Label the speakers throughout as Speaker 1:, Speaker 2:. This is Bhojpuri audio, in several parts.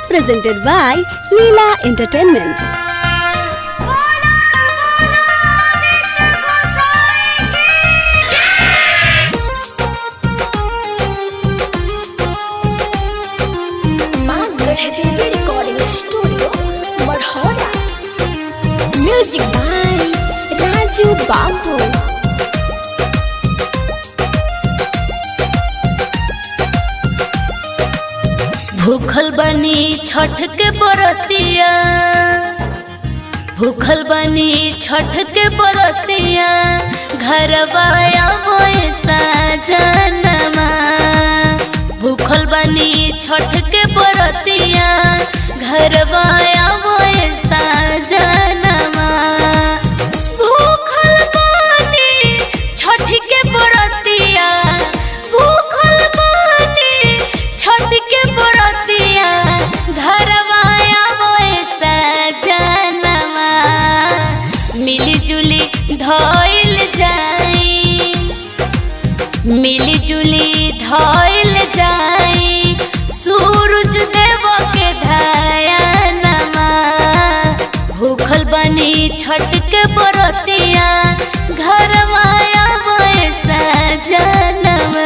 Speaker 1: presented by Leela Entertainment.
Speaker 2: recording studio Madhora. Music by Raju Babu.
Speaker 3: भूखल बनी छठ के बरतिया, भूखल बनी छठ के बरतिया, घरवा आवो साजनमा। भूखल बनी छठ के बरतिया, घरवा आवो साजनमा। भूखल बनी छठ के बरतिया, भूखल बनी छठ के बरतिया, घरवा आवो साजनमा। मिली जुली धइल जाई, मिली जुली धइल जाई, सूरज देव के ध्यानमा। भूखल बनी छठ के बरतिया, घरवा आवो साजनमा।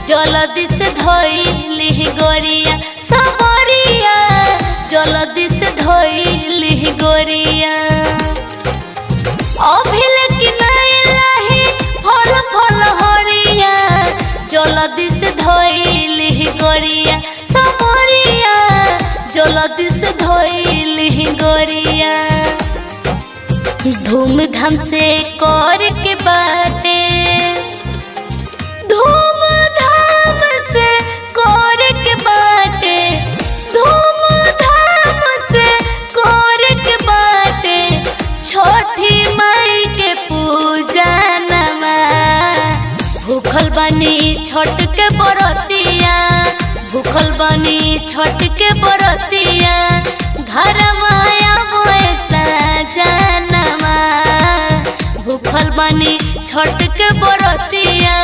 Speaker 3: जल्दी से धइली गोरिया सबरिया, जल्दी से धइली गोरिया। अभिल की नैलाही फल फल हरिया, जल्दी से धइली गोरिया सबरिया, जल्दी से धइली गोरिया। धूमधाम से कर के बाटे, धूमधाम से कर के बाटे, धूमधाम से कर के बाटे, छठी माई के पूजनमा। भूखल बनी छठ के बरतिया, भूखल बनी छठ के बरतिया, घरवा आवो साजनमा। भूखल बनी छठ के बरतिया,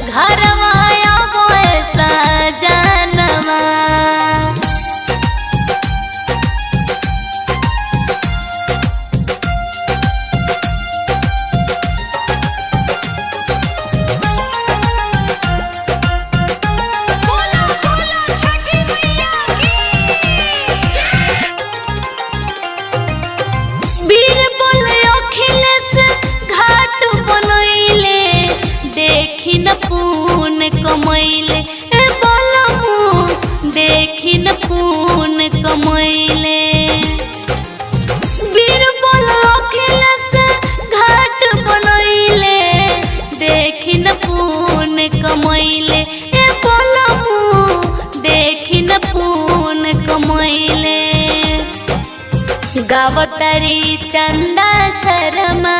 Speaker 3: घरवा आवो साजनमा। पून कमैले ए बलमु, देखी न पून कमैले। बीरबल अखिलेश घाट बनैले, देखी न पून कमैले ए बलमु, देखी न पून कमैले। गावतारी चंदा शर्मा,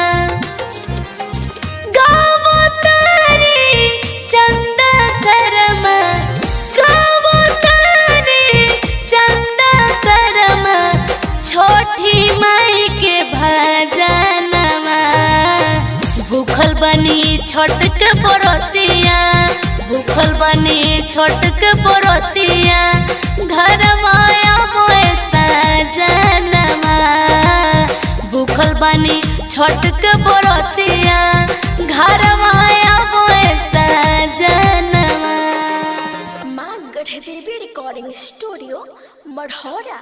Speaker 3: चंदा शर्मा, गावतारी चंदा शर्मा, छोटी माई के भजनमा। भूखल बनी छठ के बरतिया, भूखल बनी छठ के बरतिया, घरवा आवो साजनमा। भूखल बनी छठ के बरतिया, घरवा आवो साजनमा।
Speaker 2: माँ गढ़ देवी रिकॉर्डिंग स्टूडियो मढ़ौरा।